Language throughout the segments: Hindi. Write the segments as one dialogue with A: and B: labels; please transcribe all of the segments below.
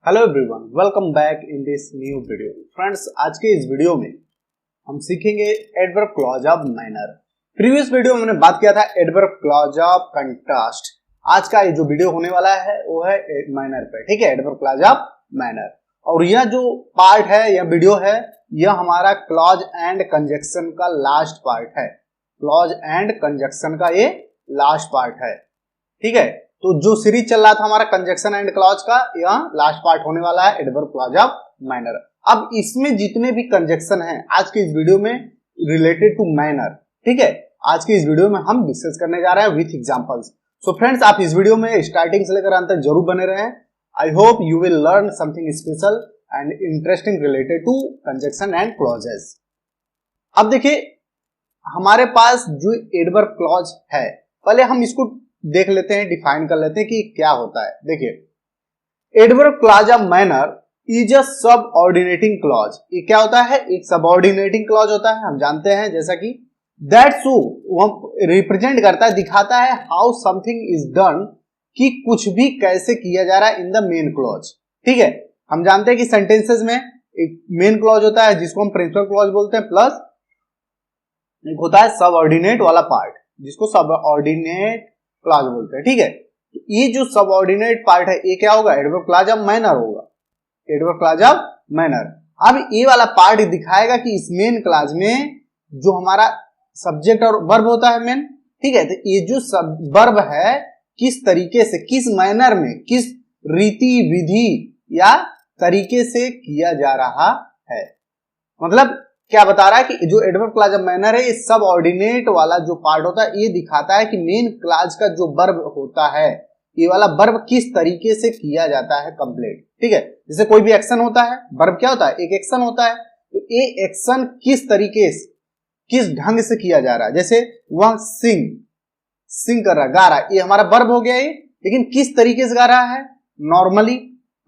A: Hello everyone, welcome back in this new video. Friends, आज के इस वीडियो में हम सीखेंगे adverb clause of manner. Previous video में हमने बात किया था एडवर्ब क्लॉज ऑफ कंट्रास्ट। आज का ये जो वीडियो होने वाला है वो है मैनर पे, ठीक है, एडवर्ब क्लॉज ऑफ मैनर। और यह जो पार्ट है, यह वीडियो है, यह हमारा क्लॉज एंड कंजक्शन का लास्ट पार्ट है। क्लॉज एंड कंजक्शन का ये लास्ट पार्ट है, ठीक है। तो जो सीरीज चल रहा था हमारा कंजक्शन एंड क्लॉज का, यह लास्ट पार्ट होने वाला है एडवर्ब क्लॉज ऑफ मैनर। अब इसमें जितने भी कंजक्शन हैं आज के इस वीडियो में रिलेटेड टू मैनर, ठीक है, आज के इस वीडियो में हम डिस्कस करने जा रहे हैं विथ एग्जांपल्स। सो फ्रेंड्स, आप इस वीडियो में स्टार्टिंग से लेकर अंत तक जरूर बने रहें। I hope you will learn something special and interesting related to conjunction and clauses. अब देखिए, हमारे पास जो एडवर्ब क्लॉज है, पहले हम इसको देख लेते हैं, डिफाइन कर लेते हैं कि क्या होता है। देखिए, adverb clause of manner is a subordinating clause. ये क्या होता है? एक सबऑर्डिनेटिंग क्लॉज होता है, हम जानते हैं, जैसा कि दैट शो रिप्रेजेंट करता है, दिखाता है हाउ समथिंग इज डन, कि कुछ भी कैसे किया जा रहा है इन द मेन क्लॉज, ठीक है। हम जानते हैं कि सेंटेंसेस में एक मेन क्लॉज होता है जिसको हम प्रिंसिपल क्लॉज बोलते हैं, प्लस एक होता है सबऑर्डिनेट वाला पार्ट जिसको सबऑर्डिनेट क्लॉज बोलते हैं, ठीक है। तो ये जो सबऑर्डिनेट पार्ट है ये क्या होगा? एडवर्ब क्लॉज ऑफ मैनर होगा, एडवर्ब क्लॉज ऑफ मैनर। अब ये वाला पार्ट दिखाएगा कि इस मेन क्लॉज में जो हमारा सब्जेक्ट और वर्ब होता है मेन, ठीक है, तो ये जो वर्ब है किस तरीके से, किस मैनर में, किस रीति विधि या तरीके से किया जा रहा है। मतलब क्या बता रहा है कि जो एडवर्ब क्लॉज ऑफ मैनर है, ये सबऑर्डिनेट वाला जो पार्ट होता है ये दिखाता है कि मेन क्लॉज का जो वर्ब होता है, ये वाला वर्ब किस तरीके से किया जाता है कंप्लीट, ठीक है। जैसे कोई भी एक्शन होता है, वर्ब क्या होता है? एक एक्शन होता है, तो ये एक्शन किस तरीके से, किस ढंग से किया जा रहा है। जैसे वह सिंग कर रहा, गा रहा, ये हमारा वर्ब हो गया ये, लेकिन किस तरीके से गा रहा है? नॉर्मली,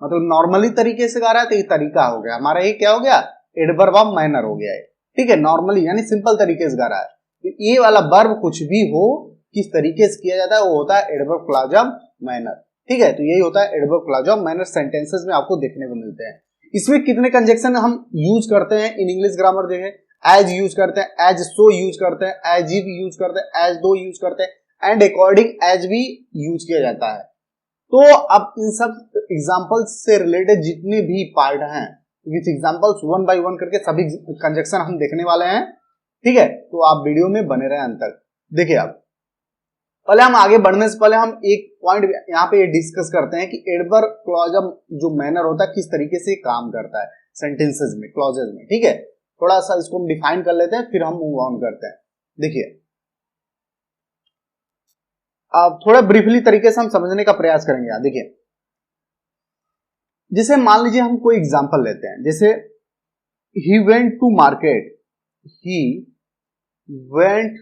A: मतलब नॉर्मली तरीके से गा रहा है, तो ये तरीका हो गया हमारा, ये क्या हो गया? एडवर्ब ऑफ मैनर हो गया है, ठीक है। नॉर्मली यानी सिंपल तरीके से गा रहा है, तो ये वाला वर्ब कुछ भी हो, किस तरीके से किया जाता है, वो होता है एडवर्ब क्लॉज ऑफ मैनर, ठीक है। तो यही होता है adverb clause of manner, sentences में आपको देखने को मिलते हैं। इसमें कितने कंजक्शन हम यूज करते हैं इन इंग्लिश ग्रामर देखें, एज यूज करते हैं, एज सो यूज करते हैं, एज इफ यूज करते हैं, एज दो यूज करते हैं, एंड अकॉर्डिंग एज भी यूज किया जाता है। तो अब इन सब एग्जाम्पल्स से रिलेटेड जितने भी पार्ट हैं, with examples one by one करके सभी कंजक्शन हम देखने वाले हैं, ठीक है। तो आप वीडियो में बने रहे अंत तक। देखिए, अब पहले हम आगे बढ़ने से पहले हम एक पॉइंट यहाँ पे डिस्कस करते हैं कि एडवर्ब क्लॉज ऑफ जो मैनर होता है किस तरीके से काम करता है सेंटेंसेस में, क्लॉजेस में, ठीक है। थोड़ा सा इसको हम डिफाइन कर लेते हैं, फिर हम मूव ऑन करते हैं। देखिए, अब थोड़ा ब्रीफली तरीके से हम समझने का प्रयास करेंगे। यार देखिए, जैसे मान लीजिए हम कोई एग्जांपल लेते हैं, जैसे he went to market, he went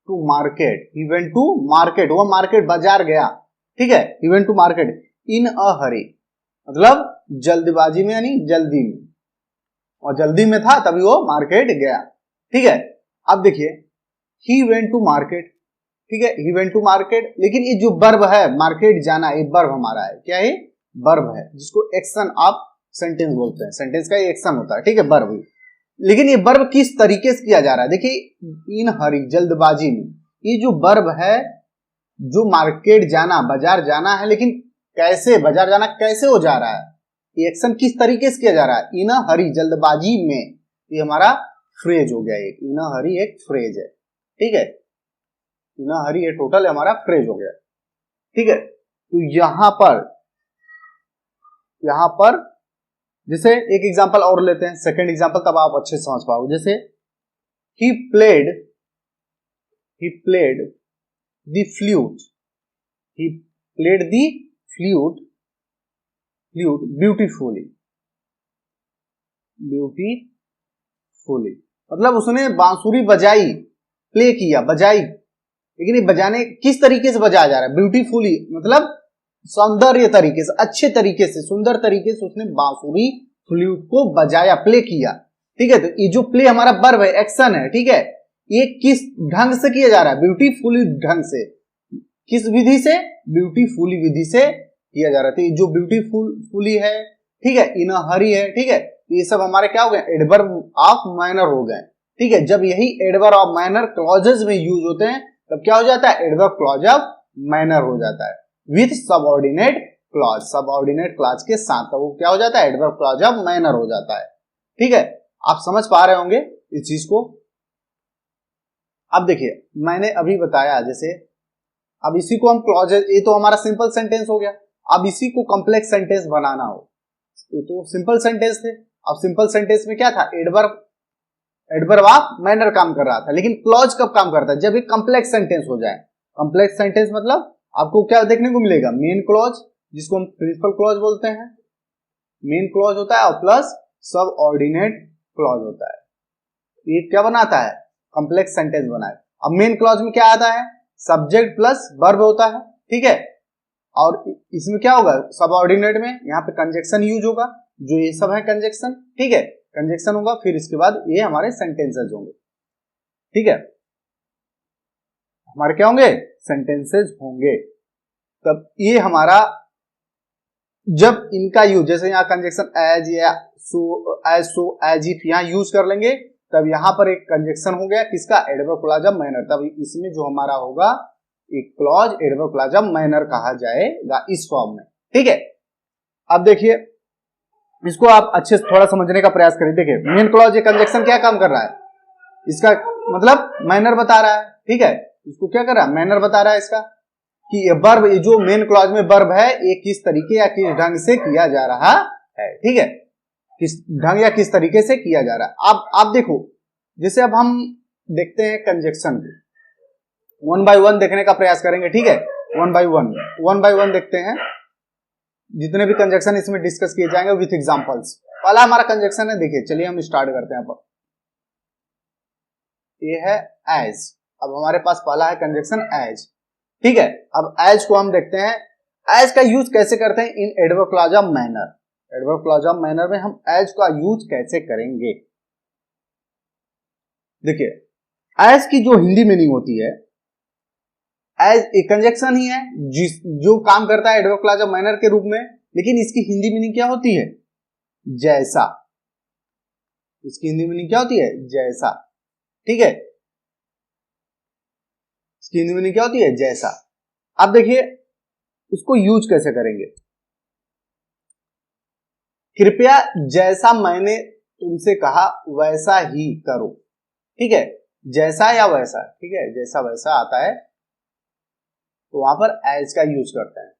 A: to market, he went to market, वो मार्केट बाजार गया, ठीक है। He went to market in a hurry, मतलब जल्दबाजी में, यानी जल्दी में, और जल्दी में था तभी वो मार्केट गया, ठीक है। अब देखिए, ही वेंट टू मार्केट, ठीक है, ही वेंट टू मार्केट, लेकिन ये जो वर्ब है मार्केट जाना, ये वर्ब हमारा है, क्या है? वर्ब है, जिसको एक्शन ऑफ सेंटेंस बोलते हैं, सेंटेंस का एक्शन होता है, ठीक है, वर्ब। लेकिन ये वर्ब किस तरीके से किया जा रहा है? देखिए, इन हरी, जल्दबाजी में, ये जो वर्ब है, जो मार्केट जाना, बाजार जाना है, लेकिन कैसे बाजार जाना, कैसे हो जा रहा है, ये एक्शन किस तरीके से किया जा रहा है? इन हरी, जल्दबाजी में, ये हमारा फ्रेज हो गया। एक इन हरी एक फ्रेज है, ठीक है, इन हरी ये टोटल हमारा फ्रेज हो गया, ठीक है। तो यहां पर जैसे एक एग्जांपल और लेते हैं, सेकंड एग्जांपल, तब आप अच्छे से समझ पाओगे। जैसे he played the flute, he played the flute beautifully, मतलब उसने बांसुरी बजाई, प्ले किया, बजाई, लेकिन ये बजाने किस तरीके से बजाया जा रहा है? ब्यूटीफुली, मतलब सौंदर्य तरीके से, अच्छे तरीके से, सुंदर तरीके से उसने बांसुरी फ्लूट को बजाया, प्ले किया, ठीक है। तो ये जो प्ले हमारा वर्ब है, एक्शन है, ठीक है, ये किस ढंग से किया जा रहा है? ब्यूटीफुली ढंग से, किस विधि से? ब्यूटीफुली विधि से किया जा रहा था। जो ब्यूटीफुली है, ठीक है, इन अ हरी है, ठीक है, ये सब हमारे क्या हो गए, एडवर्ब ऑफ माइनर हो गए, ठीक है। जब यही एडवर्ब ऑफ माइनर क्लॉजेस में यूज होते हैं तब क्या हो जाता है, एडवर्ब क्लॉज ऑफ माइनर हो जाता है with subordinate clause, subordinate clause के साथ, तो वो क्या हो जाता है, एडवर्ब क्लॉज ऑफ माइनर हो जाता है, ठीक है। आप समझ पा रहे होंगे इस चीज को। अब देखिए मैंने अभी बताया, जैसे अब इसी को हम क्लॉजेस, ये तो हमारा सिंपल सेंटेंस हो गया, अब इसी को कॉम्प्लेक्स सेंटेंस बनाना हो, ये तो सिंपल सेंटेंस थे। अब सिंपल सेंटेंस में क्या था, एडवर्ब ऑफ माइनर काम कर रहा था, लेकिन क्लॉज कब काम करता है, जब एक कॉम्प्लेक्स सेंटेंस हो जाए। कॉम्प्लेक्स सेंटेंस मतलब आपको क्या देखने को मिलेगा, मेन क्लॉज जिसको हम प्रिंसिपल क्लॉज बोलते हैं, मेन क्लॉज होता है और प्लस सब ऑर्डिनेट क्लॉज होता है, ये क्या बनाता है, कॉम्प्लेक्स सेंटेंस बनाए। अब मेन क्लॉज में क्या आता है, सब्जेक्ट प्लस वर्ब होता है, ठीक है, और इसमें क्या होगा, सबऑर्डिनेट में यहाँ पे कंजक्शन यूज होगा, जो ये सब है कंजक्शन, ठीक है, कंजक्शन होगा, फिर इसके बाद ये हमारे सेंटेंसेस होंगे, ठीक है, हमारे क्या होंगे, सेंटेंसेस होंगे। तब ये हमारा जब इनका यूज, जैसे यहाँ कंजक्शन एज या सो एज इफ यहाँ यूज कर लेंगे, तब यहाँ पर एक कंजक्शन हो गया किसका, एडवर्ब क्लॉज ऑफ माइनर, तब इसमें जो हमारा होगा एक clause adverb clause of minor कहा जाएगा इस फॉर्म में, ठीक है। अब देखिए इसको आप अच्छे से थोड़ा समझने का प्रयास करिए। देखिए मेन क्लॉज, ये कंजक्शन क्या काम कर रहा है, इसका मतलब माइनर बता रहा है, ठीक है, इसको क्या कर रहा है, माइनर बता रहा है इसका, कि ये वर्ब, ये जो मेन क्लॉज में वर्ब है ये किस तरीके या किस ढंग से किया जा रहा है, ठीक है, किस ढंग या किस तरीके से किया जा रहा है। अब आप देखो, जैसे अब हम देखते हैं कंजक्शन को, वन बाय वन देखने का प्रयास करेंगे, ठीक है, वन बाय वन देखते हैं, जितने भी कंजक्शन इसमें डिस्कस किए जाएंगे विथ एग्जांपल्स। पहला हमारा कंजक्शन है, देखिए चलिए हम स्टार्ट करते हैं। अब ये है एज, अब हमारे पास पहला है कंजक्शन एज, ठीक है। अब एज को हम देखते हैं, एज का यूज कैसे करते हैं in adverb clause of manner, adverb clause of manner में हम एज का यूज कैसे करेंगे। देखिए एज की जो हिंदी मीनिंग होती है, एज एक कंजक्शन ही है जो काम करता है एडवर्ब क्लॉज ऑफ माइनर के रूप में, लेकिन इसकी हिंदी मीनिंग क्या होती है, जैसा, इसकी हिंदी मीनिंग क्या होती है, जैसा, ठीक है, इसकी हिंदी मीनिंग क्या होती है, जैसा। अब देखिए इसको यूज कैसे करेंगे, कृपया जैसा मैंने तुमसे कहा वैसा ही करो, ठीक है, जैसा या वैसा, ठीक है, जैसा वैसा आता है तो वहां पर एज का यूज करते हैं।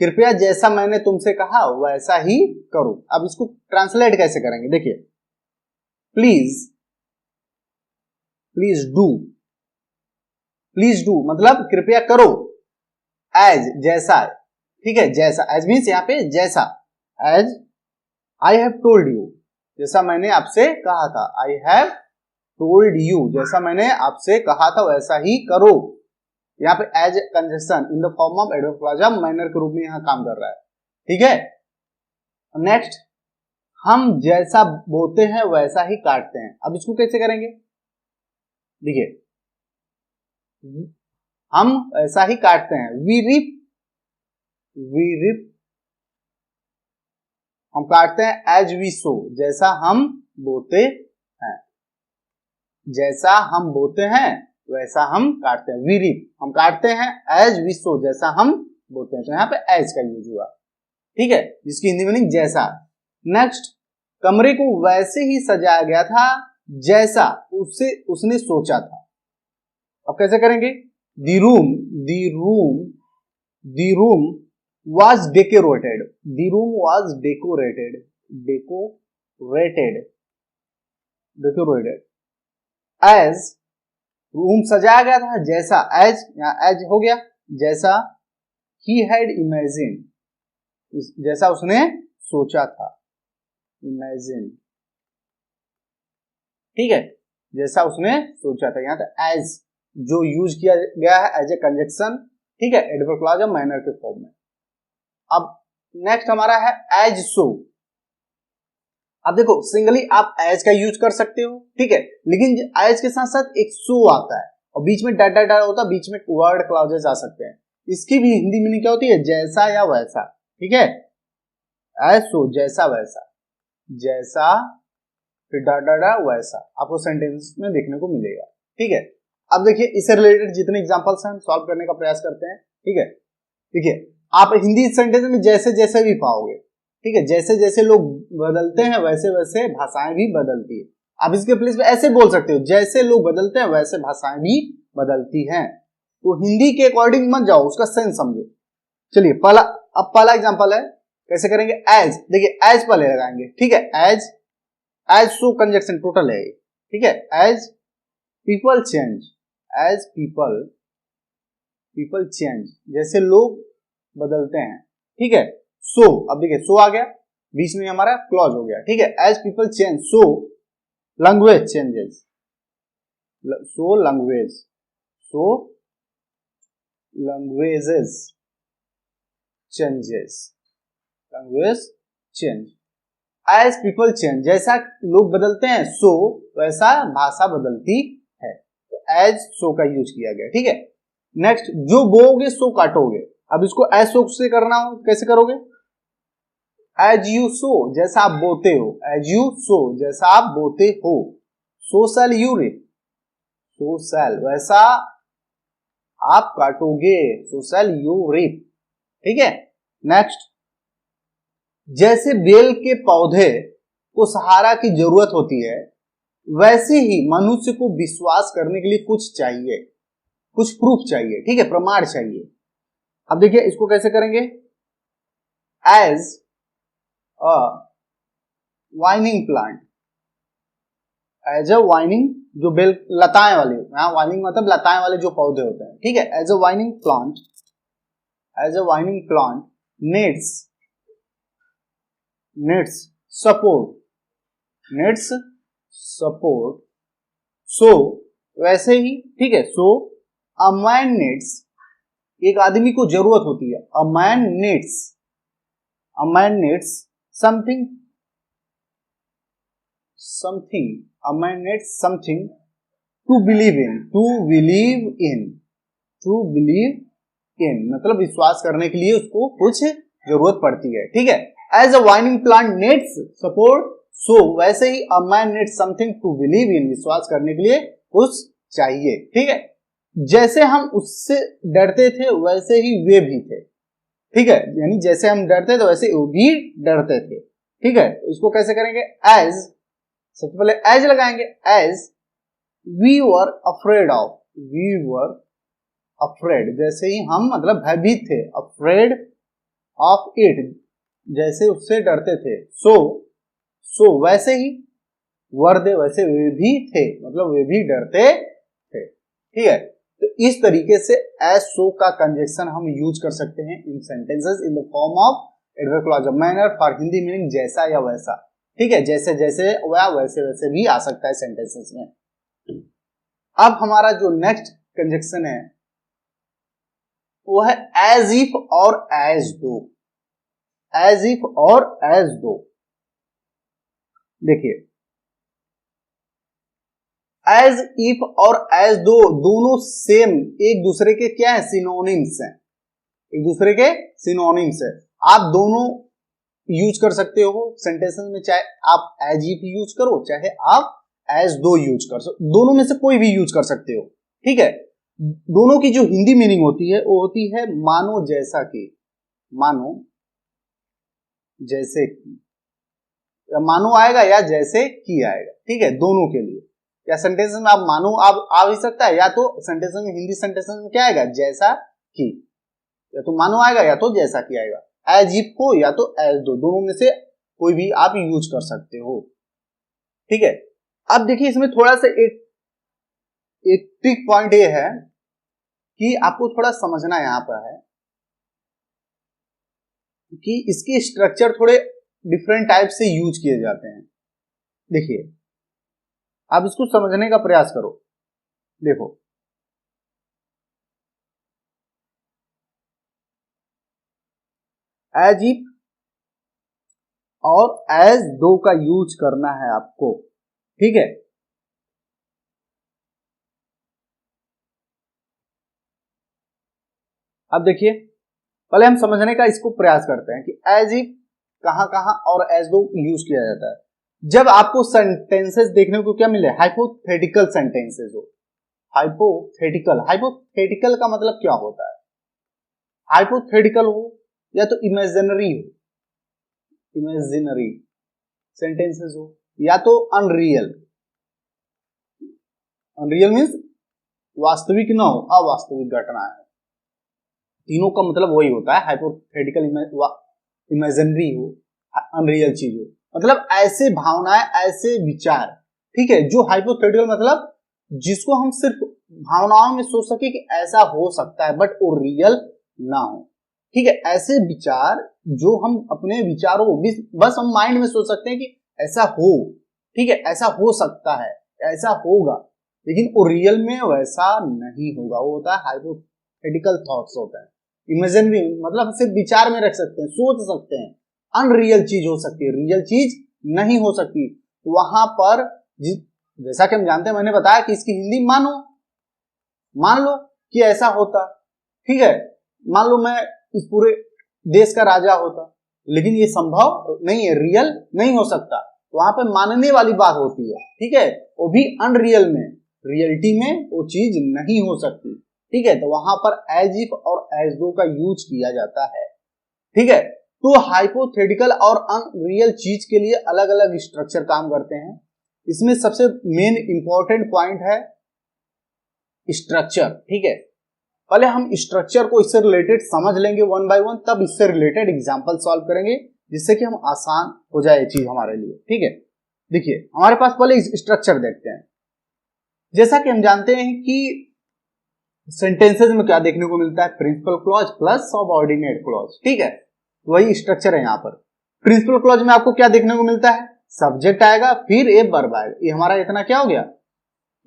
A: कृपया जैसा मैंने तुमसे कहा वैसा ही करो। अब इसको ट्रांसलेट कैसे करेंगे, देखिए प्लीज, प्लीज डू मतलब कृपया करो, एज जैसा, ठीक है, जैसा, एज मीन्स यहाँ पे जैसा, as I have told you, जैसा मैंने आपसे कहा था, आई हैव टोल्ड यू, जैसा मैंने आपसे कहा था वैसा ही करो। यहाँ पे as conjunction in the form of adverb clause of minor के रूप में यहाँ काम कर रहा है, ठीक है। नेक्स्ट, हम जैसा बोते हैं वैसा ही काटते हैं। अब इसको कैसे करेंगे, देखिए हम ऐसा ही काटते हैं, वी रिप, हम काटते हैं एज वी सो, जैसा हम बोते हैं, जैसा हम बोते हैं वैसा हम काटते हैं, वी रिप, हम काटते हैं एज वी सो, जैसा हम बोते हैं, तो यहाँ पे एज का यूज हुआ, ठीक है, जिसकी हिंदी मीनिंग जैसा। नेक्स्ट, कमरे को वैसे ही सजाया गया था जैसा उसने सोचा था। अब कैसे करेंगे, the room was decorated, the room was decorated as, room सजाया गया था जैसा, एज यहाँ एज हो गया, जैसा he had imagined, जैसा उसने सोचा था, imagine, ठीक है, जैसा उसने सोचा था। यहाँ तो एज जो यूज किया गया है एज ए कंजक्शन, ठीक है, एडवर्ब क्लॉज ऑफ माइनर के फॉर्म में। अब नेक्स्ट हमारा है एज सो। अब देखो सिंगली आप एज का यूज कर सकते हो, ठीक है, लेकिन एज के साथ साथ एक सो आता है और बीच में डा होता है, बीच में वर्ड क्लॉजेस आ सकते हैं। इसकी भी हिंदी मीनिंग क्या होती है, जैसा या वैसा, ठीक है, एज सो जैसा वैसा, जैसा फिर डा डा डा वैसा आपको सेंटेंस में देखने को मिलेगा। ठीक है, अब देखिए इससे रिलेटेड जितने एग्जांपल्स हैं हम सॉल्व करने का प्रयास करते हैं। ठीक है, देखिए आप हिंदी सेंटेंस में जैसे जैसे भी पाओगे, ठीक है, जैसे जैसे लोग बदलते हैं वैसे वैसे भाषाएं भी बदलती है। आप इसके प्लेस में ऐसे बोल सकते हो, जैसे लोग बदलते हैं वैसे भाषाएं भी बदलती हैं। तो हिंदी के अकॉर्डिंग मत जाओ, उसका सेंस समझो। चलिए पहला एग्जांपल है, कैसे करेंगे, एज, देखिए एज पहले लगाएंगे। ठीक है, एज सो कंजक्शन टोटल है, ठीक है, as people change, as people change, जैसे लोग बदलते हैं। ठीक है, सो, अब देखिए सो आ गया, बीच में हमारा क्लॉज हो गया। ठीक है, as people change so language changes, so languages changes, language change, as people change, जैसा लोग बदलते हैं सो वैसा भाषा बदलती है। तो एज सो का यूज किया गया। ठीक है, नेक्स्ट, जो बोओगे सो काटोगे। अब इसको एज सो से करना हो कैसे करोगे, एज यू सो, जैसा आप बोते हो, एज यू सो, जैसा आप बोते हो, सो शैल यू रिप, सो शैल, वैसा आप काटोगे, सो शैल यू रिप। ठीक है, नेक्स्ट, जैसे बेल के पौधे को सहारा की जरूरत होती है, वैसे ही मनुष्य को विश्वास करने के लिए कुछ चाहिए, कुछ प्रूफ चाहिए। ठीक है, प्रमाण चाहिए। अब देखिए इसको कैसे करेंगे, as a vining plant, as a vining, जो बेल लताएं वाले, यहां वाइनिंग मतलब लताएं वाले जो पौधे होते हैं। ठीक है, as a vining plant, as a vining plant needs support, so वैसे ही। ठीक है, सो अ मैन नीड्स, एक आदमी को जरूरत होती है, a man needs something, a man needs something to believe in, मतलब विश्वास करने के लिए उसको कुछ जरूरत पड़ती है। ठीक है, as a vining plant needs support, so वैसे ही a man needs something to believe in, विश्वास करने के लिए कुछ चाहिए। ठीक है, जैसे हम उससे डरते थे वैसे ही वे भी थे। ठीक है, यानी जैसे हम डरते थे वैसे वो भी डरते थे। ठीक है, इसको कैसे करेंगे, एज, सबसे पहले एज लगाएंगे, एज वी वर अफ्रेड, जैसे ही हम मतलब भयभीत थे, अफ्रेड ऑफ इट, जैसे उससे डरते थे, सो वैसे ही, वर दे, वैसे वे भी थे, मतलब वे भी डरते थे। ठीक है, तो इस तरीके से एज सो का कंजक्शन हम यूज कर सकते हैं in sentences in the form of adverb clause of manner for Hindi meaning जैसा या वैसा। ठीक है, जैसे जैसे या वैसे वैसे भी आ सकता है सेंटेंसेस में। अब हमारा जो नेक्स्ट कंजक्शन है वो है एज इफ और एज दो, एज इफ और एज दो। देखिए एज इफ और एज दो दोनों सेम, एक दूसरे के क्या है, सिनोनिम्स हैं, एक दूसरे के सिनोनिम्स है। आप दोनों यूज कर सकते हो सेंटेंसेस में, चाहे आप एज इफ यूज करो चाहे आप एज दो यूज कर सकते, दोनों में से कोई भी यूज कर सकते हो। ठीक है, दोनों की जो हिंदी मीनिंग होती है वो होती है मानो जैसा कि, मानो जैसे कि, या मानो आएगा या जैसे कि आएगा। ठीक है, दोनों के लिए, या सेंटेंस में आप मानो आप आ भी सकता है, या तो सेंटेंस में हिंदी सेंटेंस में क्या आएगा, जैसा कि, या तो मानो आएगा या तो जैसा कि आएगा, एज इफ हो या तो एज दो, दोनों में से कोई भी आप यूज कर सकते हो। ठीक है, अब देखिए इसमें थोड़ा सा एक ट्रिक पॉइंट ये है कि आपको थोड़ा समझना यहां पर है कि इसके स्ट्रक्चर थोड़े डिफरेंट टाइप से यूज किए जाते हैं। देखिए आप इसको समझने का प्रयास करो। देखो एज इफ और एज दो का यूज करना है आपको। ठीक है, अब देखिए पहले हम समझने का इसको प्रयास करते हैं कि एज इफ कहां कहां और एज दो यूज किया जाता है। जब आपको सेंटेंसेस देखने को क्या मिले, हाइपोथेटिकल सेंटेंसेस हो। हाइपोथेटिकल का मतलब क्या होता है, हाइपोथेटिकल हो या तो इमेजिनरी हो, इमेजिनरी सेंटेंसेस हो, या तो अनरियल, अनरियल मीन्स वास्तविक ना हो, अवास्तविक घटना है। तीनों का मतलब वही होता है, हाइपोथेटिकल इमेजिनरी हो, अनरियल चीज हो, मतलब ऐसे भावनाएं, ऐसे विचार, ठीक है, जो हाइपोथेटिकल मतलब जिसको हम सिर्फ भावनाओं में सोच सके कि ऐसा हो सकता है बट वो रियल ना हो, ठीक है, ऐसे विचार जो हम अपने विचारों को बस हम माइंड में सोच सकते हैं कि ऐसा हो, ठीक है, ऐसा हो सकता है, ऐसा होगा, लेकिन वो रियल में वैसा नहीं होगा, वो होता है हाइपोथेटिकल थॉट्स होता है। इमेजिनरी मतलब सिर्फ विचार में रख सकते हैं, सोच सकते हैं, अनरियल चीज हो सकती है, रियल चीज नहीं हो सकती। वहां पर जैसा कि हम जानते हैं, मैंने बताया कि इसकी हिंदी मानो, मान लो कि ऐसा होता, ठीक है, मान लो मैं इस पूरे देश का राजा होता, लेकिन ये संभव नहीं है, रियल नहीं हो सकता, तो वहां पर मानने वाली बात होती है, ठीक है, वो भी अनरियल में, रियलिटी में वो चीज नहीं हो सकती, ठीक है, तो वहां पर एज इफ और एज दो का यूज किया जाता है, ठीक है। तो हाइपोथेटिकल और अनरियल चीज के लिए अलग अलग स्ट्रक्चर काम करते हैं। इसमें सबसे मेन इंपॉर्टेंट पॉइंट है स्ट्रक्चर, ठीक है। पहले हम स्ट्रक्चर को इससे रिलेटेड समझ लेंगे वन बाय वन, तब इससे रिलेटेड एग्जांपल सॉल्व करेंगे, जिससे कि हम आसान हो जाए ये चीज हमारे लिए, ठीक है। देखिए हमारे पास पहले स्ट्रक्चर देखते हैं। जैसा कि हम जानते हैं कि सेंटेंसेस में क्या देखने को मिलता है, principal clause plus subordinate clause, ठीक है, वही स्ट्रक्चर है यहाँ पर। प्रिंसिपल क्लॉज में आपको क्या देखने को मिलता है, सब्जेक्ट आएगा, फिर ए वर्ब आएगा, ये हमारा इतना क्या हो गया,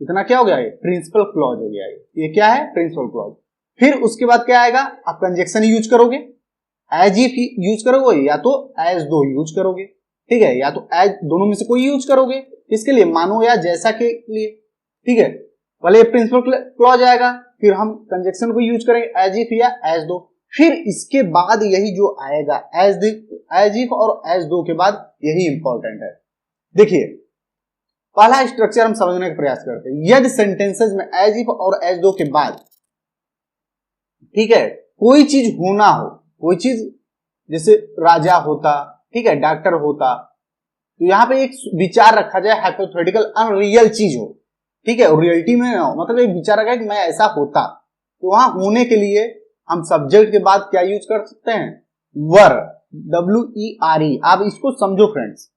A: इतना क्या हो गया, ये प्रिंसिपल क्लॉज हो गया, ये क्या है, प्रिंसिपल क्लॉज। फिर उसके बाद क्या आएगा, आप कंजक्शन यूज करोगे, एज इफ यूज करोगे, या तो एज दो यूज करोगे, ठीक है, या तो एज, दोनों में से कोई यूज करोगे, इसके लिए मानो या जैसा के लिए, ठीक है। पहले प्रिंसिपल क्लॉज आएगा, फिर हम कंजक्शन को यूज करेंगे, एज इफ या एज दो, फिर इसके बाद यही जो आएगा एज इफ और एज दो के बाद यही इंपॉर्टेंट है। देखिए पहला स्ट्रक्चर हम समझने का प्रयास करते हैं। यदि सेंटेंसेस में एज इफ और एज दो के बाद, ठीक है, कोई चीज होना हो, कोई चीज जैसे राजा होता, ठीक है, डॉक्टर होता, तो यहां पे एक विचार रखा जाए हाइपोथेटिकल अनरियल चीज हो, ठीक है, और रियलिटी में ना हो, मतलब एक विचार रखा है कि मैं ऐसा होता, तो वहां होने के लिए हम सब्जेक्ट के बाद क्या यूज कर सकते हैं, वर, WERE। आप इसको समझो फ्रेंड्स,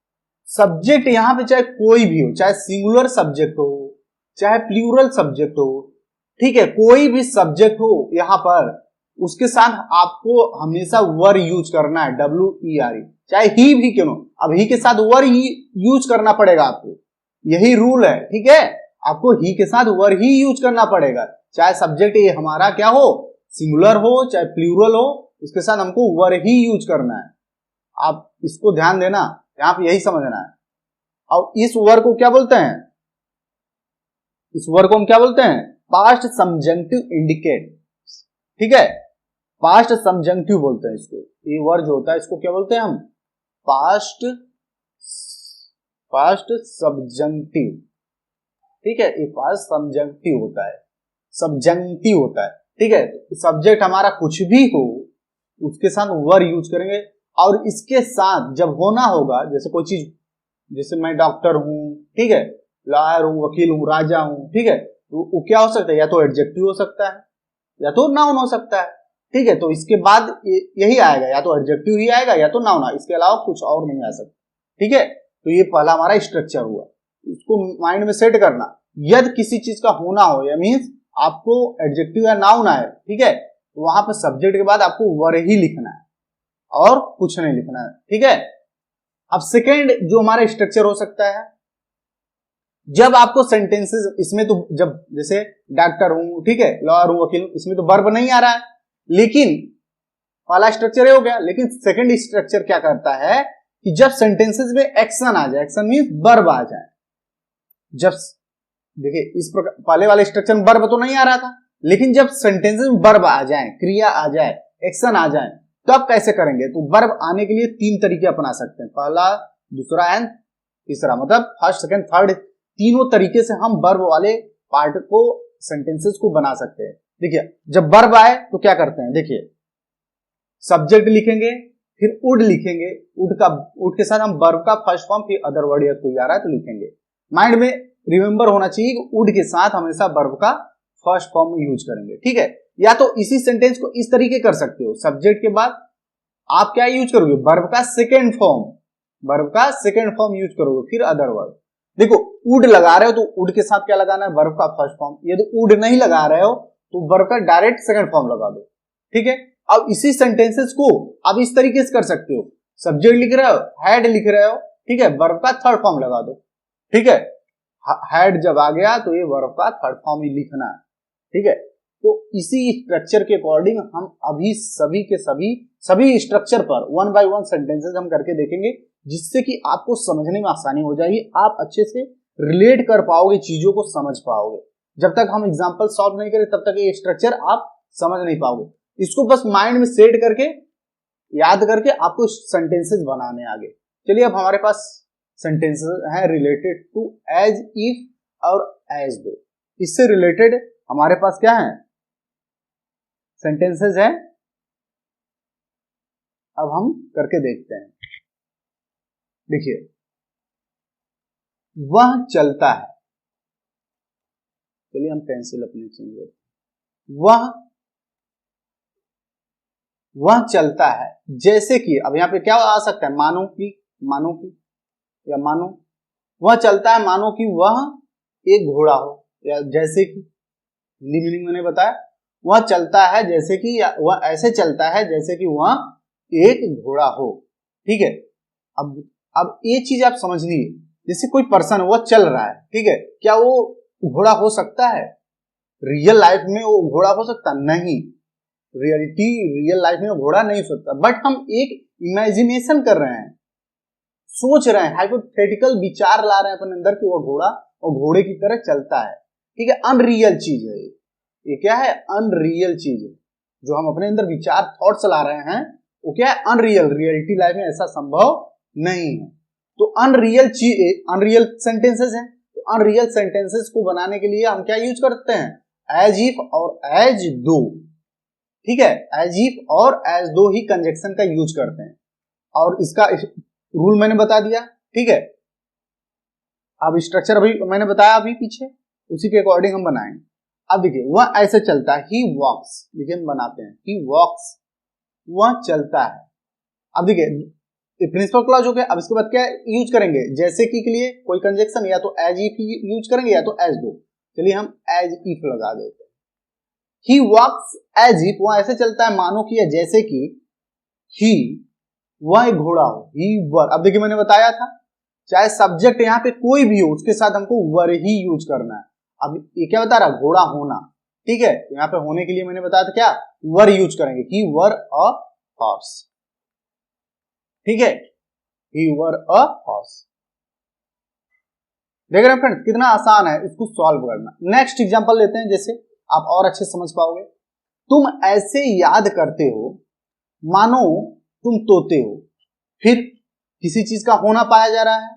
A: सब्जेक्ट यहां पे चाहे कोई भी हो, चाहे सिंगुलर सब्जेक्ट हो, चाहे प्लूरल सब्जेक्ट हो, ठीक है, कोई भी सब्जेक्ट हो यहां पर, उसके साथ आपको हमेशा वर यूज करना है, WERE, चाहे ही भी क्यों, अब ही के साथ वर ही यूज करना पड़ेगा आपको, यही रूल है, ठीक है, आपको ही के साथ वर ही यूज करना पड़ेगा, चाहे सब्जेक्ट ये हमारा क्या हो, सिंगुलर हो चाहे प्लूरल हो, उसके साथ हमको वर ही यूज करना है। आप इसको ध्यान देना, यहां पे यही समझना है। और इस वर को क्या बोलते हैं, इस वर को हम क्या बोलते हैं, पास्ट सबजंक्टिव इंडिकेट, ठीक है, पास्ट सबजंक्टिव बोलते हैं इसको, ये वर जो होता है इसको क्या बोलते हैं हम, पास्ट सबजंक्टिव, ठीक है, ये पास्ट सबजंक्टिव होता है, सबजंक्टिव होता है, ठीक है। सब्जेक्ट हमारा कुछ भी हो उसके साथ वर यूज करेंगे, और इसके साथ जब होना होगा, जैसे कोई चीज, जैसे मैं डॉक्टर हूं, ठीक है, लॉयर हूं, वकील हूं, राजा हूं, ठीक है, तो वो क्या हो सकता है, या तो एडजेक्टिव हो सकता है या तो नाउन हो सकता है, ठीक है, तो इसके बाद यही आएगा, या तो एडजेक्टिव ही आएगा या तो नाउन, इसके अलावा कुछ और नहीं आ सकता, ठीक है। तो ये पहला हमारा स्ट्रक्चर हुआ, इसको माइंड में सेट करना। यदि किसी चीज का होना हो, या मीन्स आपको एडजेक्टिव या नाउन आए, ठीक है, तो वहां पर सब्जेक्ट के बाद आपको वर ही लिखना है और कुछ नहीं लिखना है, ठीक है। अब सेकेंड जो हमारा स्ट्रक्चर हो सकता है, जब आपको सेंटेंसेस, इसमें तो जब जैसे डॉक्टर हूं, ठीक है, लॉयर हूं, वकील हूं, इसमें तो वर्ब नहीं आ रहा है, लेकिन पहला स्ट्रक्चर ये हो गया, लेकिन सेकंड स्ट्रक्चर क्या करता है कि जब सेंटेंसेस में एक्शन आ जाए, एक्शन मींस वर्ब आ जाए, जब देखिए इस प्रकार पहले वाले स्ट्रक्चर में वर्ब तो नहीं आ रहा था, लेकिन जब सेंटेंसेस में वर्ब आ जाए, क्रिया आ जाए, एक्शन आ जाए, तब कैसे करेंगे? तो वर्ब आने के लिए 3 तरीके अपना सकते हैं, पहला, दूसरा एंड तीसरा, मतलब फर्स्ट, सेकंड, थर्ड, तीनों तरीके से हम वर्ब वाले पार्ट को, सेंटेंसेस को बना सकते हैं। देखिए, जब वर्ब आए तो क्या करते हैं, देखिए सब्जेक्ट लिखेंगे, फिर वुड लिखेंगे, वुड के साथ हम वर्ब का फर्स्ट फॉर्म, फिर अदर वर्ड या कोई आ रहा है तो लिखेंगे। माइंड में रिमेंबर होना चाहिए कि वुड के साथ हमेशा वर्ब का फर्स्ट फॉर्म यूज करेंगे, ठीक है। या तो इसी सेंटेंस को इस तरीके कर सकते हो, सब्जेक्ट के बाद आप क्या यूज करोगे, वर्ब का सेकेंड फॉर्म, वर्ब का सेकेंड फॉर्म यूज करोगे, फिर अदर वर्ड। देखो वुड लगा रहे हो तो वुड के साथ क्या लगाना है, वर्ब का फर्स्ट फॉर्म। यदि वुड नहीं लगा रहे हो तो वर्ब का डायरेक्ट सेकंड फॉर्म लगा दो, ठीक है। अब इसी सेंटेंसेस को आप इस तरीके से कर सकते हो, सब्जेक्ट लिख रहे हो, हैड लिख रहे हो, ठीक है, वर्ब का थर्ड फॉर्म लगा दो, ठीक है। हैड जब आ गया तो ये वर्ब का थर्ड फॉर्म ही लिखना है, ठीक है। तो इसी स्ट्रक्चर के अकॉर्डिंग हम अभी सभी के सभी स्ट्रक्चर पर वन बाय वन सेंटेंसेस हम करके देखेंगे, जिससे कि आपको समझने में आसानी हो जाएगी, आप अच्छे से रिलेट कर पाओगे, चीजों को समझ पाओगे। जब तक हम एग्जांपल सॉल्व नहीं करें तब तक ये स्ट्रक्चर आप समझ नहीं पाओगे। इसको बस माइंड में सेट करके, याद करके आपको सेंटेंसेस बनाने आगे। चलिए, अब हमारे पास सेंटेंसेस हैं रिलेटेड टू एज, इफ और एज दो। इससे रिलेटेड हमारे पास क्या है, सेंटेंसेस हैं। अब हम करके देखते हैं। देखिए, वह चलता है, चलिए हम पेंसिल अपनी चेंज करते हैं। वह चलता है जैसे कि, अब यहां पे क्या आ सकता है, मानो कि या मानो, वह चलता है मानो कि वह एक घोड़ा हो, या जैसे कि, हिंदी मीनिंग मैंने बताया, वह चलता है जैसे कि, या वह ऐसे चलता है जैसे कि वह एक घोड़ा हो, ठीक है। अब ये चीज आप समझ लीजिए, जैसे कोई पर्सन वो चल रहा है, ठीक है, क्या वो घोड़ा हो सकता है? रियल लाइफ में वो घोड़ा हो सकता नहीं, रियल लाइफ में वो घोड़ा नहीं हो सकता, बट हम एक इमेजिनेशन कर रहे हैं, सोच रहे हैं, हाइपोथेटिकल विचार ला रहे हैं अपने अंदर कि वो घोड़ा और घोड़े की तरह चलता है, ठीक है। अनरियल चीज है ये क्या है, अनरियल चीज है, जो हम अपने अंदर विचार, थॉट्स ला रहे हैं, वो क्या है, अनरियल। रियलिटी लाइफ में ऐसा संभव नहीं है। तो अनरियल चीज, अनरियल सेंटेंसेस हैं, तो अनरियल सेंटेंसेस को बनाने के लिए हम क्या यूज करते हैं, एज इफ और एज दो, ठीक है। एज इफ और एज दो ही कंजक्शन का यूज करते हैं, और इसका रूल मैंने बता दिया, ठीक है। अब स्ट्रक्चर अभी मैंने बताया अभी पीछे, उसी के अकॉर्डिंग हम बनाएंगे। अब देखिए, वह ऐसे चलता है, ही वॉक्स, देखिए हम बनाते हैं, ही वॉक्स, वह चलता है। अब देखिए प्रिंसिपल क्लॉज हो गया। अब इसके बाद क्या यूज करेंगे, जैसे कि के लिए कोई कंजक्शन या तो एज इफ यूज करेंगे या तो एज दो। चलिए हम एज इफ लगा देते हैं। ही वॉक्स एज इफ, वह ऐसे चलता है मानो कि, जैसे कि ही, वह एक घोड़ा हो, ही वर। अब देखिए मैंने बताया था, चाहे सब्जेक्ट यहाँ पे कोई भी हो, उसके साथ हमको वर ही यूज करना है। अब ये क्या बता रहा, घोड़ा होना, ठीक है। यहाँ पे होने के लिए मैंने बताया था क्या, वर यूज करेंगे, ही वर अ हॉर्स, ठीक है, ही वर अ हॉर्स। देख रहे हैं फ्रेंड्स, कितना आसान है इसको सॉल्व करना। नेक्स्ट एग्जांपल लेते हैं, जैसे आप और अच्छे समझ पाओगे। तुम ऐसे याद करते हो मानो तुम तोते हो, फिर किसी चीज का होना पाया जा रहा है,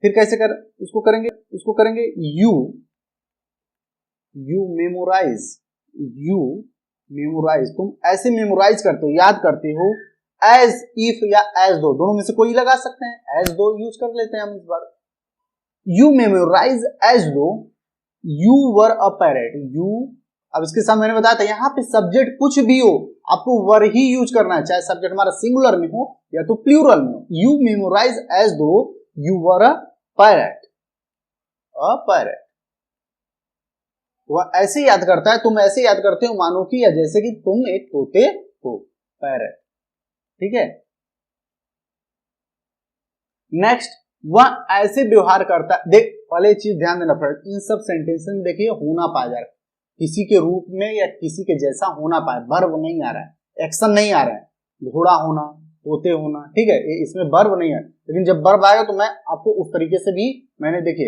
A: फिर कैसे इसको करेंगे यू मेमोराइज, तुम ऐसे मेमोराइज करते हो, याद करते हो, एज इफ या एज दो, दोनों में से कोई लगा सकते हैं, एज दो यूज कर लेते हैं हम इस बार। You memorise as though you were a parrot, you. अब इसके साथ मैंने बताया था, यहाँ पे सब्जेक्ट कुछ भी हो आपको वर ही यूज करना है, चाहे सब्जेक्ट हमारा सिंगुलर में हो या तो प्लूरल में हो। You memorise as though you were a parrot, वह ऐसे याद करता है, तुम ऐसे याद करते हो मानो कि, या जैसे कि तुम एक तोते हो, पैरेट, ठीक है। नेक्स्ट, वह ऐसे व्यवहार करता है। देख पहले चीज ध्यान देना फ्रेंड, इन सब सेंटेंस में देखिए होना पाया जा रहा है, किसी के रूप में या किसी के जैसा होना पाए, वर्ब नहीं आ रहा है, एक्शन नहीं आ रहा है, घोड़ा होना, तोते होना, ठीक है, इसमें वर्ब नहीं है। लेकिन जब वर्ब आएगा तो मैं आपको उस तरीके से भी, मैंने देखिए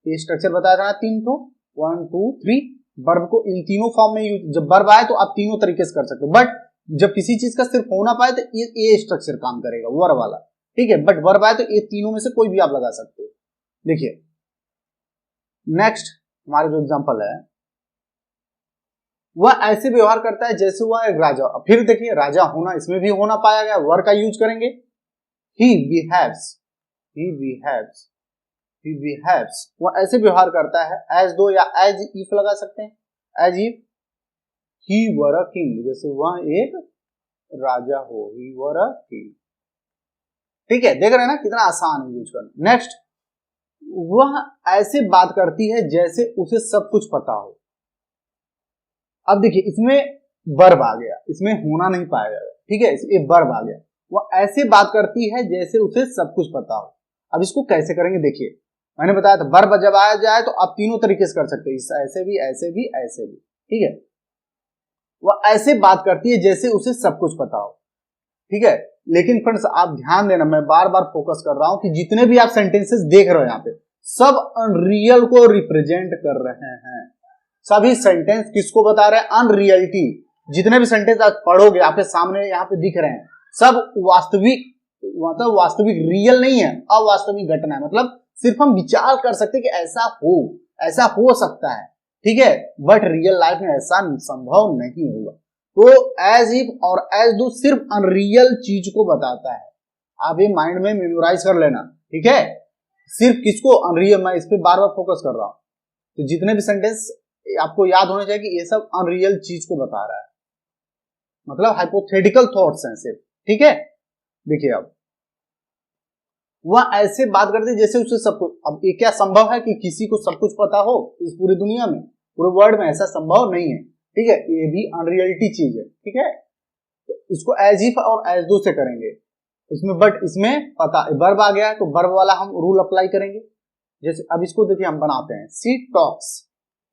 A: ये स्ट्रक्चर बताया था 3 तो 1 2 3, वर्ब को इन तीनों फॉर्म में यूज, जब वर्ब आए तो आप तीनों तरीके से कर सकते हो। बट जब किसी चीज का सिर्फ होना पाए तो ये स्ट्रक्चर काम करेगा, वर वाला, ठीक है। बट वर्ब आए तो ये तीनों में से कोई भी आप लगा सकते हो। देखिए नेक्स्ट हमारा जो एग्जांपल है, वह ऐसे व्यवहार करता है जैसे वह एक राजा। फिर देखिए राजा होना, इसमें भी होना पाया गया, वर का यूज करेंगे। He behaves, he behaves, he behaves, वह ऐसे व्यवहार करता है एज दो या एज इफ लगा सकते हैं, as if he were a king, जैसे वह एक राजा हो, ही वर अ किंग, ठीक है। देख रहे हैं ना कितना आसान है यूज करना। नेक्स्ट, वह ऐसे बात करती है जैसे उसे सब कुछ पता हो। अब देखिए इसमें वर्ब आ गया, इसमें होना नहीं पाएगा, ठीक है, ये वर्ब आ गया। वह ऐसे बात करती है जैसे उसे सब कुछ पता हो। अब इसको कैसे करेंगे, देखिए मैंने बताया था वर्ब जब आ जाए तो आप तीनों तरीके से कर सकते हैं, ऐसे भी, ऐसे भी, ऐसे भी, ठीक है। वह ऐसे बात करती है जैसे उसे सब कुछ पता हो, ठीक है। लेकिन फ्रेंड्स आप ध्यान देना, मैं बार बार फोकस कर रहा हूं कि जितने भी आप सेंटेंसेस देख रहे हो यहाँ पे सब अनरियल को रिप्रेजेंट कर रहे हैं। सभी सेंटेंस किसको बता रहे हैं, अनरियलिटी। जितने भी सेंटेंस आप पढ़ोगे आपके सामने यहाँ पे दिख रहे हैं, सब वास्तविक, मतलब वास्तविक रियल नहीं है, अवास्तविक घटना है। मतलब सिर्फ हम विचार कर सकते हैं कि ऐसा हो सकता है, ठीक है, बट रियल लाइफ में ऐसा संभव नहीं होगा। तो एज इफ और एज डू सिर्फ अनरियल चीज को बताता है। आप ये माइंड में मेमोराइज कर लेना, ठीक है। सिर्फ किसको, अनरियल, मैं इस पे बार बार फोकस कर रहा हूं। तो जितने भी सेंटेंस आपको याद होने चाहिए कि ये सब अनरियल चीज को बता रहा है, मतलब हाइपोथेटिकल थॉट्स हैं सिर्फ, ठीक है। देखिए अब वह ऐसे बात करती है जैसे उसे सब कुछ, अब ये क्या संभव है कि किसी को सब कुछ पता हो इस पूरी दुनिया में, पूरे वर्ल्ड में? ऐसा संभव नहीं है, ठीक है। ये भी अनरियलिटी चीज है, ठीक है। तो इसको एज इफ और एज डू से करेंगे इसमें, बट इसमें पता वर्ब आ गया है तो वर्ब वाला हम रूल अप्लाई करेंगे। जैसे अब इसको देखिए हम बनाते हैं, सी टॉक्स,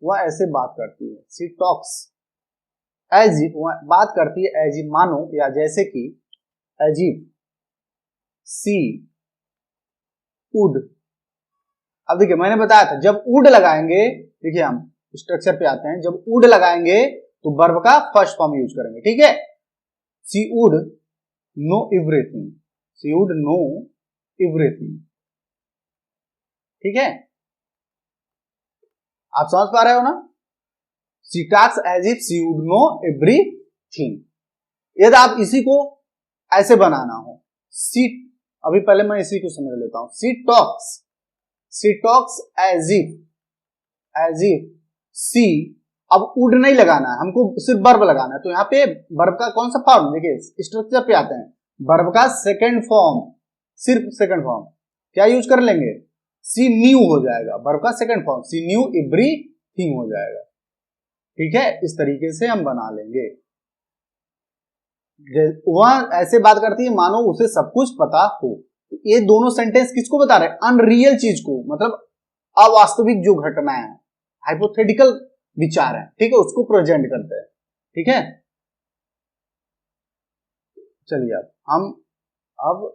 A: वह ऐसे बात करती है, सी टॉक्स एज इफ, वह बात करती है एज इफ, मानो या जैसे कि, एज इफ सी वुड। अब देखिए मैंने बताया था जब वुड लगाएंगे, देखिए हम स्ट्रक्चर पे आते हैं, जब वुड लगाएंगे तो वर्ब का फर्स्ट फॉर्म यूज करेंगे, ठीक है। She would know everything, she would know everything, ठीक है। आप समझ पा रहे हो ना? She talks as if she would know everything. यदि आप इसी को ऐसे बनाना हो, सी, अभी पहले मैं इसी को समझ लेता हूं, सी टॉक्स एज इफ सी, अब वुड नहीं लगाना है हमको, सिर्फ वर्ब लगाना है। तो यहाँ पे वर्ब का कौन सा फॉर्म, देखिए स्ट्रक्चर पे आते हैं, वर्ब का सेकंड फॉर्म, सिर्फ सेकंड फॉर्म क्या यूज कर लेंगे, सी न्यू हो जाएगा, वर्ब का second form see new everything हो जाएगा, ठीक है। इस तरीके से हम बना लेंगे। वह ऐसे बात करती है मानो उसे सब कुछ पता हो। ये दोनों सेंटेंस किसको बता रहे हैं, अनरियल चीज को, मतलब अवास्तविक जो घटना है, हाइपोथेटिकल विचार है, ठीक है, उसको प्रेजेंट करते हैं, ठीक है। चलिए अब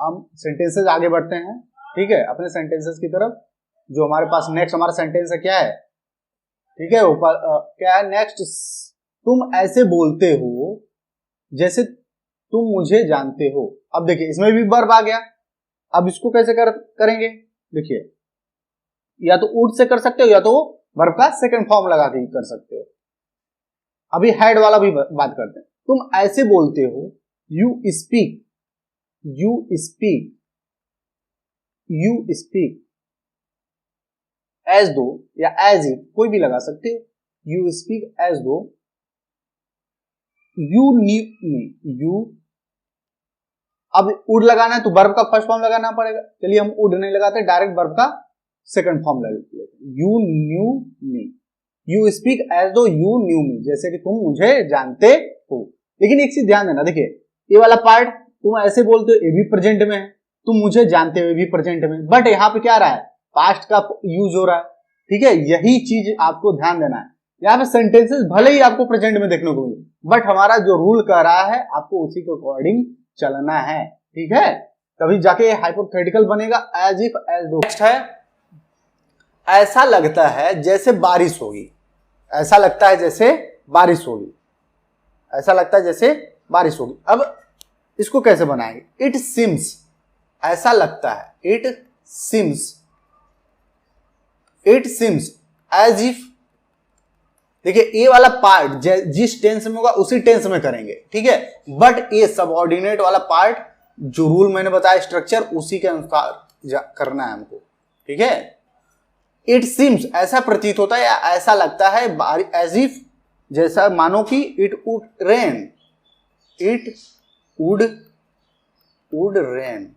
A: हम सेंटेंसेस आगे बढ़ते हैं, ठीक है, अपने सेंटेंसेस की तरफ। जो हमारे पास नेक्स्ट हमारा सेंटेंस है क्या है, ठीक है, ऊपर क्या है नेक्स्ट, तुम ऐसे बोलते हो जैसे तुम मुझे जानते हो। अब देखिए इसमें भी वर्ब आ गया। अब इसको कैसे करेंगे, देखिए या तो वुड से कर सकते हो या तो वर्ब का सेकंड फॉर्म लगा के कर सकते हो। अभी हेड वाला भी बात करते हैं। तुम ऐसे बोलते हो, यू स्पीक एज दो या एज इफ, कोई भी लगा सकते हो, you speak as though you knew मी, अब वुड लगाना है तो वर्ब का फर्स्ट फॉर्म लगाना पड़ेगा। चलिए हम वुड नहीं लगाते, डायरेक्ट वर्ब का सेकंड फॉर्म ले लेते, you knew me, you speak as though you knew me, जैसे कि तुम मुझे जानते हो। लेकिन एक चीज ध्यान देना, देखिए ये वाला पार्ट तुम ऐसे बोलते हो, ये भी प्रेजेंट में है, तुम मुझे जानते हो, ये भी प्रेजेंट में, बट यहाँ पे क्या रहा है, पास्ट का यूज हो रहा है, ठीक है। यही चीज आपको ध्यान देना है। यहाँ पे सेंटेंसेस भले ही आपको प्रेजेंट में देखने को मिले, बट हमारा जो रूल कह रहा है आपको उसी के अकॉर्डिंग चलना है, ठीक है, तभी जाके हाइपोथेटिकल बनेगा। एज इफ एज दो। नेक्स्ट है, ऐसा लगता है जैसे बारिश होगी, ऐसा लगता है जैसे बारिश होगी। ऐसा लगता है जैसे बारिश होगी। अब इसको कैसे बनाएंगे? इट सीम्स, ऐसा लगता है, इट सीम्स एज इफ, देखिए ए वाला पार्ट जिस टेंस में होगा उसी टेंस में करेंगे, ठीक है, बट ये सबऑर्डिनेट वाला पार्ट जो रूल मैंने बताया स्ट्रक्चर उसी के अनुसार करना है हमको, ठीक है। इट सीम्स, ऐसा प्रतीत होता है या ऐसा लगता है, एज इफ, जैसा मानो कि it would rain, it would rain,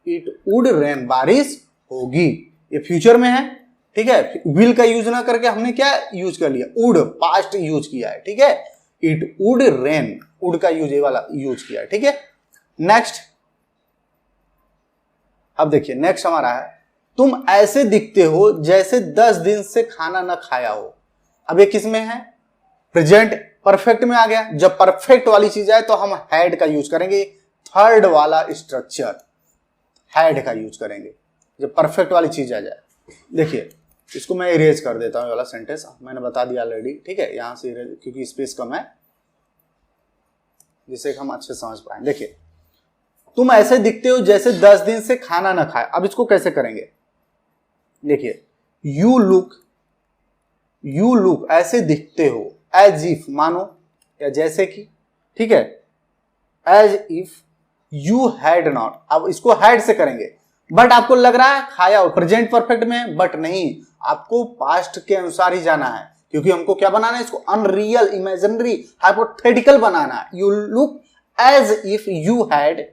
A: it would rain, बारिश होगी। ये फ्यूचर में है, ठीक है, विल का यूज ना करके हमने क्या यूज कर लिया? वुड, पास्ट यूज किया है, ठीक है। इट वुड रेन, वुड का यूज, ये वाला यूज किया है, ठीक है। नेक्स्ट, अब देखिए नेक्स्ट हमारा है, तुम ऐसे दिखते हो जैसे 10 दिन से खाना ना खाया हो। अब ये किस में है? प्रेजेंट परफेक्ट में आ गया। जब परफेक्ट वाली चीज आए तो हम हैड का यूज करेंगे, थर्ड वाला स्ट्रक्चर हैड का यूज करेंगे जब परफेक्ट वाली चीज आ जाए। देखिए इसको मैं इरेज कर देता हूं, वाला सेंटेंस मैंने बता दिया ऑलरेडी, ठीक है, यहां से इरेज, क्योंकि स्पेस कम है, जिससे हम अच्छे समझ पाए। देखिए तुम ऐसे दिखते हो जैसे 10 दिन से खाना ना खाए। अब इसको कैसे करेंगे? देखिए यू लुक, ऐसे दिखते हो, एज इफ, मानो या जैसे कि, ठीक है, as if you had not. अब इसको हैड से करेंगे, बट आपको लग रहा है खाया हो, प्रेजेंट परफेक्ट में, बट नहीं, आपको पास्ट के अनुसार ही जाना है, क्योंकि हमको क्या बनाना है? इसको अनरियल, इमेजिनरी, हाइपोथेटिकल बनाना है। You look as if you had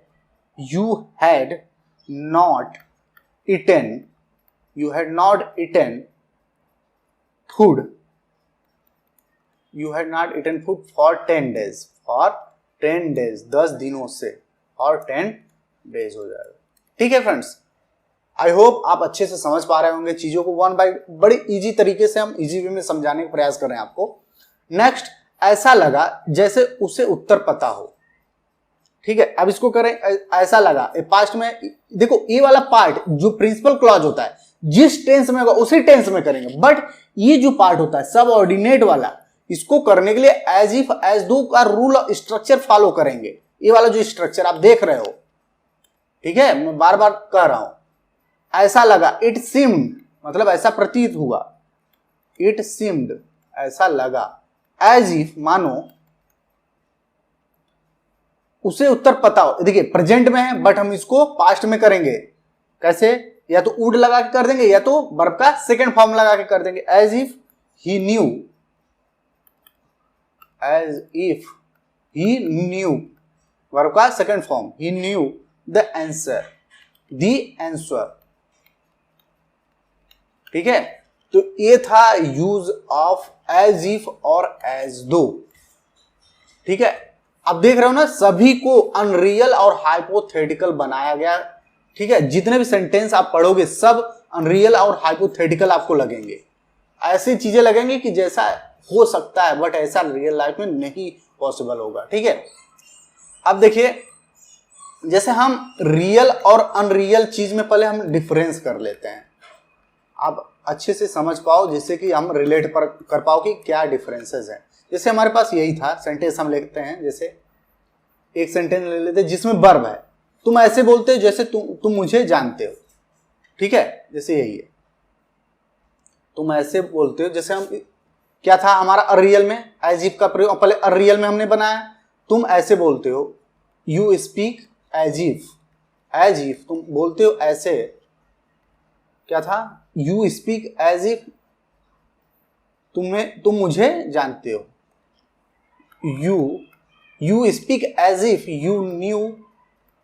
A: not eaten food for 10 days, 10 दिनों से, और 10 डेज हो जाएगा, ठीक है फ्रेंड्स। आई होप आप अच्छे से समझ पा रहे होंगे चीजों को, वन बाय बड़ी इजी तरीके से हम इजी वे में समझाने का प्रयास कर रहे हैं आपको। नेक्स्ट, ऐसा लगा जैसे उसे उत्तर पता हो, ठीक है। अब इसको करें, ऐसा लगा, पास्ट में, देखो ये वाला पार्ट जो प्रिंसिपल क्लॉज होता है जिस टेंस में होगा उसी टेंस में करेंगे, बट ये जो पार्ट होता है सबऑर्डिनेट वाला, इसको करने के लिए एज इफ, एज दो का रूल स्ट्रक्चर फॉलो करेंगे। ये वाला जो स्ट्रक्चर आप देख रहे हो, ठीक है, मैं बार बार कह रहा हूं, ऐसा लगा, इट सीम्ड, मतलब ऐसा प्रतीत हुआ, इट सीम्ड, ऐसा लगा, एज इफ, मानो उसे उत्तर पता हो। देखिए प्रेजेंट में है, बट हम इसको पास्ट में करेंगे, कैसे? या तो वुड लगा के कर देंगे, या तो वर्ब का सेकंड फॉर्म लगा के कर देंगे, as if he knew, verb का second form, he knew the answer, ठीक है। तो ये था यूज ऑफ एज इफ और एज दो, ठीक है। अब देख रहे हो ना, सभी को अनरियल और हाइपोथेटिकल बनाया गया, ठीक है। जितने भी सेंटेंस आप पढ़ोगे सब अनरियल और हाइपोथेटिकल आपको लगेंगे, ऐसी चीजें लगेंगी कि जैसा हो सकता है, बट ऐसा रियल लाइफ में नहीं पॉसिबल होगा, ठीक है। अब देखिए, जैसे हम रियल और अनरियल चीज में पहले हम डिफरेंस कर लेते हैं, आप अच्छे से समझ पाओ, जिससे कि हम रिलेट कर पाओ कि क्या डिफरेंसेस हैं। जैसे हमारे पास यही था सेंटेंस, हम लिखते हैं, जैसे एक सेंटेंस ले लेते हैं जिसमें वर्ब है, तुम ऐसे बोलते हो जैसे तुम मुझे जानते हो, ठीक है, जैसे यही है, तुम ऐसे बोलते हो जैसे हम, क्या था हमारा अरियल में, एज इफ का प्रयोग पहले अरियल में हमने बनाया, तुम ऐसे बोलते हो, यू स्पीक एज इफ, तुम बोलते हो ऐसे, क्या था, यू स्पीक एज इफ तुम मुझे जानते हो, you speak as if you knew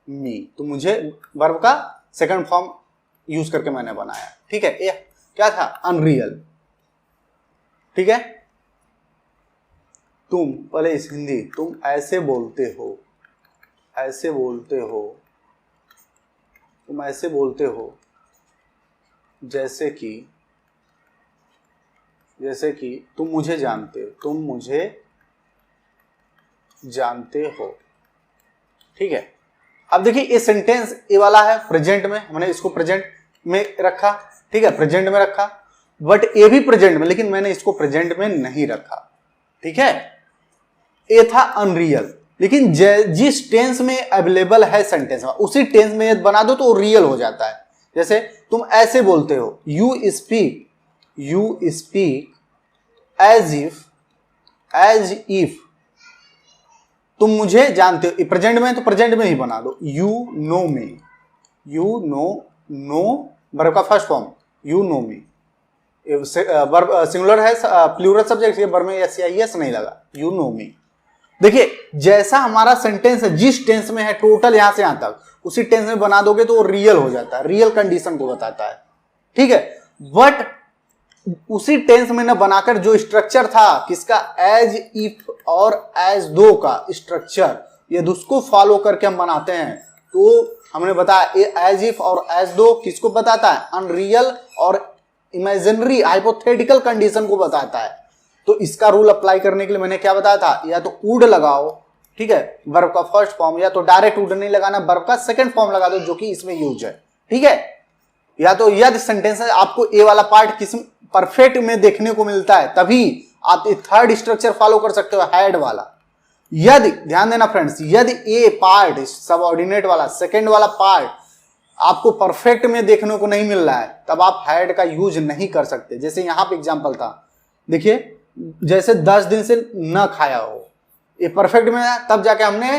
A: me, तो मुझे वर्ब का सेकंड फॉर्म यूज करके मैंने बनाया, ठीक है। ये क्या था, अनरियल, ठीक है। तुम, पहले इस हिंदी, तुम ऐसे बोलते हो, तुम ऐसे बोलते हो जैसे कि तुम मुझे जानते हो, ठीक है। अब देखिए ये सेंटेंस ये वाला है प्रेजेंट में, हमने इसको प्रेजेंट में रखा, ठीक है, प्रेजेंट में रखा, बट ये भी प्रेजेंट में, लेकिन मैंने इसको प्रेजेंट में नहीं रखा, ठीक है, ए था अनरियल, लेकिन जिस टेंस में अवेलेबल है सेंटेंस में उसी टेंस में यदि बना दो तो रियल हो जाता है। जैसे तुम ऐसे बोलते हो, यू स्पीक एज इफ तुम मुझे जानते हो। प्रेजेंट में तो प्रेजेंट में ही बना दो, you know me, you know verb का first form you know me, verb singular है, प्लूरल सब्जेक्ट, वर्ब में एस या एस नहीं लगा, यू नो मी। देखिए जैसा हमारा सेंटेंस है जिस टेंस में है टोटल यहां से यहां तक उसी टेंस में बना दोगे तो वो रियल हो जाता है, रियल कंडीशन को बताता है, ठीक है। बट उसी टेंस में न बनाकर जो स्ट्रक्चर था किसका, एज इफ और एज दो का स्ट्रक्चर, यदि उसको फॉलो करके हम बनाते हैं तो हमने बताया एज इफ और एज दो किसको बताता है, अनरियल और इमेजिनरी हाइपोथेटिकल कंडीशन को बताता है। तो इसका रूल अप्लाई करने के लिए मैंने क्या बताया था, या तो वुड लगाओ, ठीक है, वर्ब का फर्स्ट फॉर्म, या तो डायरेक्ट वुड नहीं लगाना, वर्ब का सेकंड फॉर्म लगा दो जो कि इसमें यूज है, ठीक है। या तो यदि सेंटेंस है आपको ए वाला पार्ट किस परफेक्ट में देखने को मिलता है तभी आप थर्ड स्ट्रक्चर फॉलो कर सकते हो, हैड वाला। यदि ध्यान देना फ्रेंड्स, यदि ए पार्ट सबऑर्डिनेट वाला सेकंड वाला पार्ट आपको परफेक्ट में देखने को नहीं मिल रहा है तब आप हैड का यूज नहीं कर सकते। जैसे यहां पे एग्जांपल था, देखिए जैसे 10 दिन से न खाया हो, ये परफेक्ट में है तब जाके हमने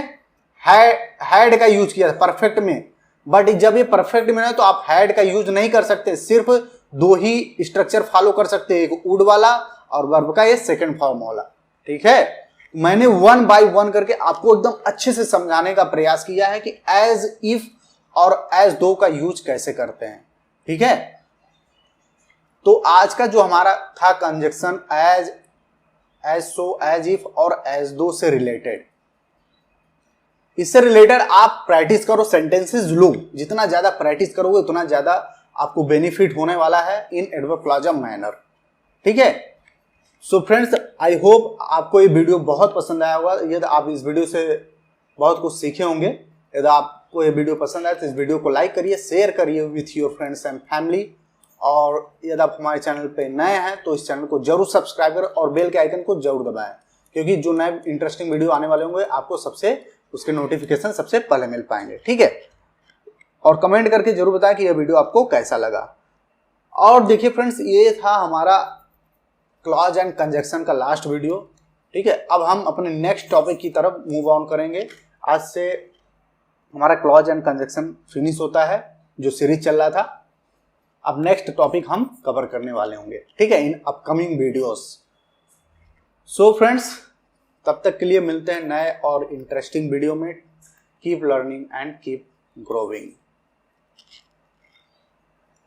A: हैड का यूज किया परफेक्ट में, बट जब ये परफेक्ट में है तो आप हैड का यूज नहीं कर सकते, सिर्फ दो ही स्ट्रक्चर फॉलो कर सकते हैं, एक वुड वाला और वर्ब का ये सेकंड फॉर्म वाला, ठीक है। मैंने वन बाय वन करके आपको एकदम अच्छे से समझाने का प्रयास किया है कि एज इफ और एज दो का यूज कैसे करते हैं, ठीक है। तो आज का जो हमारा था conjunction as so, as if और एज दो से रिलेटेड, इससे रिलेटेड आप प्रैक्टिस करो, सेंटेंसेस लो, जितना ज्यादा प्रैक्टिस करोगे उतना ज्यादा आपको बेनिफिट होने वाला है इन एडवर्ब क्लॉजल मैनर, ठीक है। सो फ्रेंड्स, आई होप आपको ये वीडियो बहुत पसंद आया होगा। यदि आप इस वीडियो से बहुत कुछ सीखे होंगे, यदि आपको ये वीडियो पसंद आए तो इस वीडियो को लाइक करिए, शेयर करिए with your friends and family, और यदि आप हमारे चैनल पे नए हैं तो इस चैनल को जरूर सब्सक्राइब करें और बेल के आइकन को जरूर दबाएं, क्योंकि जो नए इंटरेस्टिंग वीडियो आने वाले होंगे आपको सबसे उसके नोटिफिकेशन सबसे पहले मिल पाएंगे, ठीक है। और कमेंट करके जरूर बताएं कि यह वीडियो आपको कैसा लगा। और देखिए फ्रेंड्स, ये था हमारा क्लॉज एंड कंजक्शन का लास्ट वीडियो, ठीक है। अब हम अपने नेक्स्ट टॉपिक की तरफ मूव ऑन करेंगे। आज से हमारा क्लॉज एंड कंजक्शन फिनिश होता है, जो सीरीज चल रहा था। अब नेक्स्ट टॉपिक हम कवर करने वाले होंगे, ठीक है, in upcoming videos. So friends, तब तक के लिए मिलते हैं नए और इंटरेस्टिंग वीडियो में। Keep learning and keep growing.